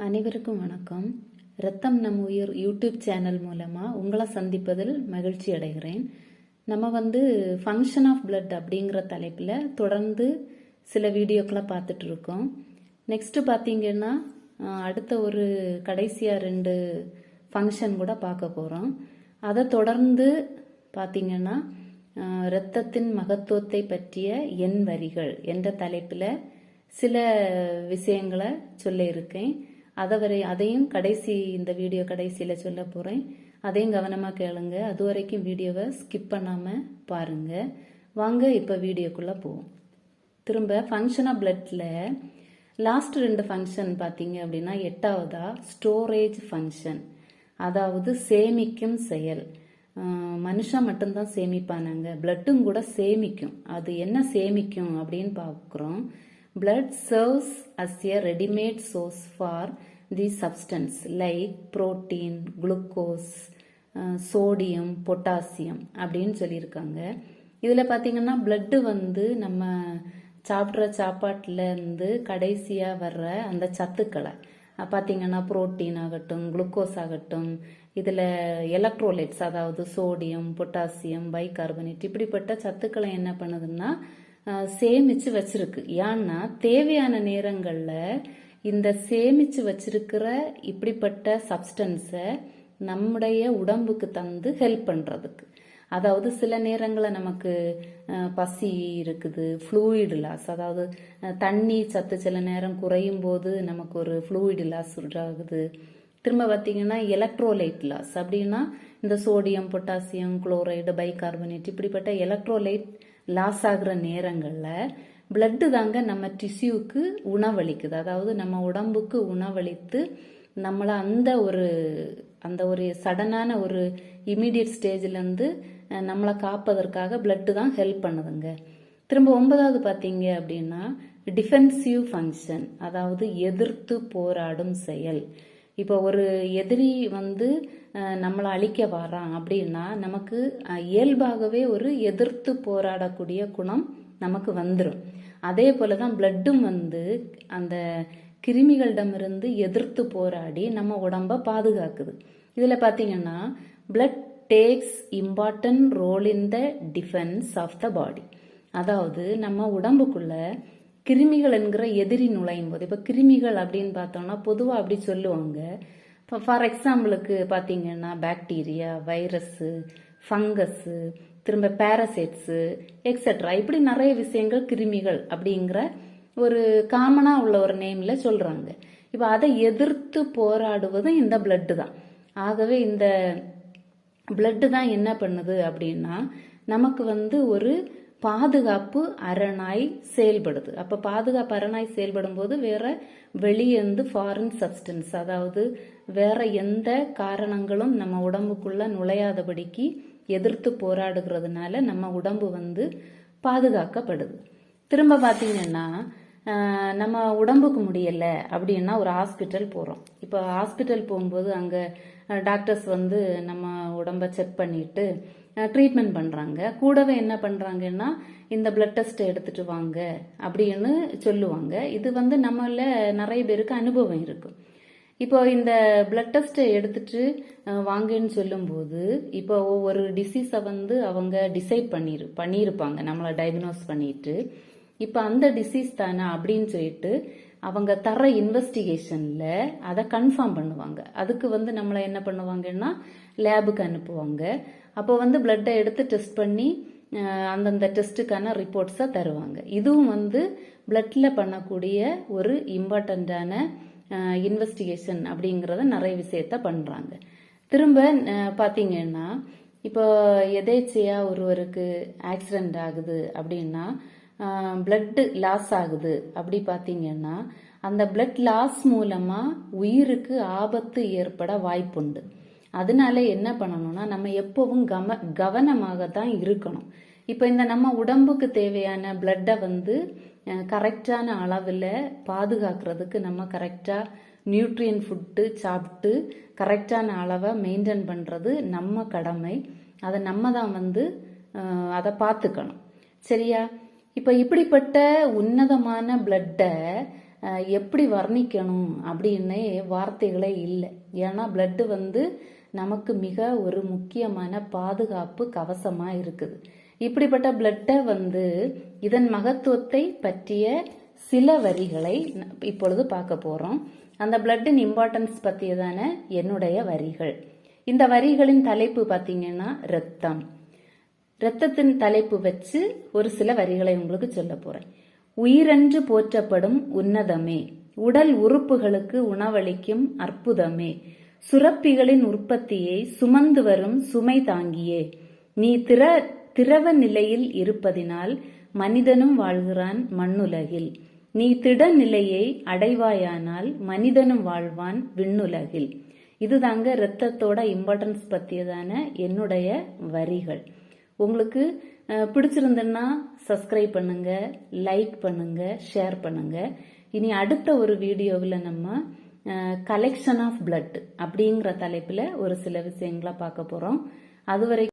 அனைவருக்கும் வணக்கம். ரத்தம் நம் உயிர் யூடியூப் சேனல் மூலமாக உங்களை சந்திப்பதில் மகிழ்ச்சி அடைகிறேன். நம்ம ஃபங்க்ஷன் ஆஃப் பிளட் அப்படிங்கிற தலைப்பில் தொடர்ந்து சில வீடியோக்களை பார்த்துட்டு இருக்கோம். நெக்ஸ்ட்டு பார்த்தீங்கன்னா அடுத்த ஒரு கடைசியாக 2 ஃபங்க்ஷன் கூட பார்க்க போகிறோம். அதை தொடர்ந்து பார்த்தீங்கன்னா இரத்தத்தின் மகத்துவத்தை பற்றிய எண் வரிகள் என்ற தலைப்பில் சில விஷயங்களை சொல்ல இருக்கேன். அதையும் இந்த வீடியோ கடைசியில் சொல்ல போகிறேன். அதையும் கவனமாக கேளுங்க. அது வரைக்கும் வீடியோவை ஸ்கிப் பண்ணாமல் பாருங்கள். வாங்க இப்போ வீடியோக்குள்ளே போவோம். திரும்ப ஃபங்க்ஷன் ஆஃப் பிளட்டில் லாஸ்ட் 2 ஃபங்க்ஷன் பார்த்தீங்க அப்படின்னா 8வதா ஸ்டோரேஜ் ஃபங்க்ஷன், அதாவது சேமிக்கும் செயல். மனுஷன் மட்டும்தான் சேமிப்பானாங்க, பிளட்டும் கூட சேமிக்கும். அது என்ன சேமிக்கும் அப்படின்னு பார்க்குறோம். Blood serves as a ready-made source for these substance like protein, glucose, sodium, potassium அப்படின்னு சொல்லியிருக்காங்க. இதில் பார்த்தீங்கன்னா பிளட்டு நம்ம சாப்பிட்ற சாப்பாட்டில் இருந்து கடைசியாக வர்ற அந்த சத்துக்களை பார்த்தீங்கன்னா புரோட்டீன் ஆகட்டும், குளுக்கோஸ் ஆகட்டும், இதில் எலக்ட்ரோலைட்ஸ் அதாவது சோடியம், பொட்டாசியம், பைகார்பனேட் இப்படிப்பட்ட சத்துக்களை என்ன பண்ணுதுன்னா சேமிச்சு வச்சிருக்கு. ஏன்னா தேவையான நேரங்களில் இந்த சேமிச்சு வச்சிருக்கிற இப்படிப்பட்ட சப்ஸ்டன்ஸை நம்முடைய உடம்புக்கு தந்து ஹெல்ப் பண்ணுறதுக்கு. அதாவது சில நேரங்களில் நமக்கு பசி இருக்குது, ஃப்ளூயிட் லாஸ், அதாவது தண்ணி சத்து சில நேரம் குறையும் போது நமக்கு ஒரு ஃப்ளூயிட் லாஸ் ஆகுது. திரும்ப பார்த்தீங்கன்னா எலக்ட்ரோலைட் லாஸ் அப்படின்னா இந்த சோடியம், பொட்டாசியம், குளோரைடு, பைகார்பனேட் இப்படிப்பட்ட எலக்ட்ரோலைட் லாஸ் ஆகுற நேரங்களில் பிளட்டு தாங்க நம்ம டிஷ்யூக்கு உணவளிக்குது. அதாவது நம்ம உடம்புக்கு உணவளித்து நம்மளை அந்த ஒரு சடனான ஒரு இமீடியட் ஸ்டேஜ்லேருந்து நம்மளை காப்பதற்காக பிளட்டு தான் ஹெல்ப் பண்ணுதுங்க. திரும்ப 9வது பார்த்தீங்க அப்படின்னா டிஃபென்சிவ் ஃபங்க்ஷன், அதாவது எதிர்த்து போராடும் செயல். இப்போ ஒரு எதிரி நம்மளை அழிக்க வரான் அப்படின்னா நமக்கு இயல்பாகவே ஒரு எதிர்த்து போராடக்கூடிய குணம் நமக்கு வந்துடும். அதே போல தான் பிளட்டும் அந்த கிருமிகளிடமிருந்து எதிர்த்து போராடி நம்ம உடம்ப பாதுகாக்குது. இதில் பார்த்தீங்கன்னா blood takes important role in the defence of the body. அதாவது நம்ம உடம்புக்குள்ள கிருமிகள் என்கிற எதிரி நுழையும் போது, இப்போ கிருமிகள் அப்படின்னு பார்த்தோம்னா பொதுவாக அப்படி சொல்லுவாங்க. இப்போ ஃபார் எக்ஸாம்பிளுக்கு பார்த்தீங்கன்னா பாக்டீரியா, வைரஸ்ஸு, ஃபங்கஸ்ஸு, திரும்ப பேரசைட்ஸு எக்ஸெட்ரா இப்படி நிறைய விஷயங்கள் கிருமிகள் அப்படிங்கிற ஒரு காமனாக உள்ள ஒரு நேமில் சொல்கிறாங்க. இப்போ அதை எதிர்த்து போராடுவதும் இந்த பிளட்டு தான். ஆகவே இந்த பிளட்டு தான் என்ன பண்ணுது அப்படின்னா நமக்கு ஒரு பாதுகாப்பு அரணாய் செயல்படுது. அப்போ பாதுகாப்பு அரணாய் செயல்படும் போது வேற வெளியேந்து ஃபாரின் சப்ஸ்டன்ஸ், அதாவது வேற எந்த காரணங்களும் நம்ம உடம்புக்குள்ள நுழையாதபடிக்கு எதிர்த்து போராடுகிறதுனால நம்ம உடம்பு பாதுகாக்கப்படுது. திரும்ப பார்த்தீங்கன்னா நம்ம உடம்புக்கு முடியல அப்படின்னா ஒரு ஹாஸ்பிட்டல் போகிறோம். இப்போ ஹாஸ்பிட்டல் போகும்போது அங்கே டாக்டர்ஸ் நம்ம உடம்ப செக் பண்ணிட்டு ட்ரீட்மெண்ட் பண்ணுறாங்க. கூடவே என்ன பண்ணுறாங்கன்னா இந்த பிளட் டெஸ்ட் எடுத்துட்டு வாங்க அப்படின்னு சொல்லுவாங்க. இது நம்மள நிறைய பேருக்கு அனுபவம் இருக்கும். இப்போ இந்த பிளட் டெஸ்ட்டை எடுத்துட்டு வாங்கன்னு சொல்லும்போது இப்போ ஒவ்வொரு டிசீஸை அவங்க டிசைட் பண்ணியிருப்பாங்க நம்மளை டயக்னோஸ் பண்ணிட்டு. இப்போ அந்த டிசீஸ் தானே அப்படின்னு சொல்லிட்டு அவங்க தர இன்வெஸ்டிகேஷன்ல அதை கன்ஃபார்ம் பண்ணுவாங்க. அதுக்கு நம்மளை என்ன பண்ணுவாங்கன்னா லேபுக்கு அனுப்புவாங்க. அப்போ பிளட்டை எடுத்து டெஸ்ட் பண்ணி அந்தந்த டெஸ்ட்டுக்கான ரிப்போர்ட்ஸை தருவாங்க. இதுவும் பிளட்ல பண்ணக்கூடிய ஒரு இம்பார்ட்டண்ட்டான இன்வெஸ்டிகேஷன் அப்படிங்கிறத நிறைய விஷயத்த பண்ணுறாங்க. திரும்ப பார்த்தீங்கன்னா இப்போ எதேச்சையா ஒருவருக்கு ஆக்சிடென்ட் ஆகுது அப்படின்னா பிளட் லாஸ் ஆகுது அப்படி பார்த்தீங்கன்னா அந்த பிளட் லாஸ் மூலமா உயிருக்கு ஆபத்து ஏற்பட வாய்ப்புண்டு. அதனால என்ன பண்ணணும்னா நம்ம எப்பவும் கவனமாக தான் இருக்கணும். இப்போ இந்த நம்ம உடம்புக்கு தேவையான பிளட்டை கரெக்டான அளவில் பாதுகாக்கிறதுக்கு நம்ம கரெக்டாக நியூட்ரியன் ஃபுட்டு சாப்பிட்டு கரெக்டான அளவை மெயின்டைன் பண்ணுறது நம்ம கடமை. அதை நம்ம தான் அதை பார்த்துக்கணும். சரியா? இப்போ இப்படிப்பட்ட உன்னதமான பிளட்டை எப்படி வர்ணிக்கணும் அப்படின்னே வார்த்தைகளே இல்லை. ஏன்னா பிளட்டு வந்து நமக்கு மிக ஒரு முக்கியமான பாதுகாப்பு கவசமா இருக்குது. இப்படிப்பட்ட பிளட்டை வந்து இதன் மகத்துவத்தை பற்றிய சில வரிகளை இப்பொழுது பார்க்க போறோம். அந்த பிளட்டின் இம்பார்ட்டன்ஸ் பற்றியதான என்னுடைய வரிகள். இந்த வரிகளின் தலைப்பு பார்த்தீங்கன்னா ரத்தம். ரத்தத்தின் தலைப்பு வச்சு ஒரு சில வரிகளை உங்களுக்கு சொல்ல போறேன். உயிரென்று போற்றப்படும் உன்னதமே, உடல் உறுப்புகளுக்கு உணவளிக்கும் அற்புதமே, சுரப்பிகளின் உற்பத்தியை சுமந்து வரும் சுமை தாங்கியே, நீ திரவ நிலையில் இருப்பதினால் மனிதனும் வாழ்கிறான் மண்ணுலகில், நீ திட நிலையை அடைவாயானால் மனிதனும் வாழ்வான் விண்ணுலகில். இதுதாங்க ரத்தத்தோட இம்பார்ட்டன்ஸ் பற்றியதான என்னுடைய வரிகள். உங்களுக்கு பிடிச்சிருந்ததுன்னா சப்ஸ்கிரைப் பண்ணுங்க, லைக் பண்ணுங்க, ஷேர் பண்ணுங்க. இனி அடுத்த ஒரு வீடியோவில் நம்ம கலெக்ஷன் ஆஃப் பிளட் அப்படிங்கிற தலைப்பில் ஒரு சில விஷயங்களை பார்க்க போகிறோம். அது வரைக்கும்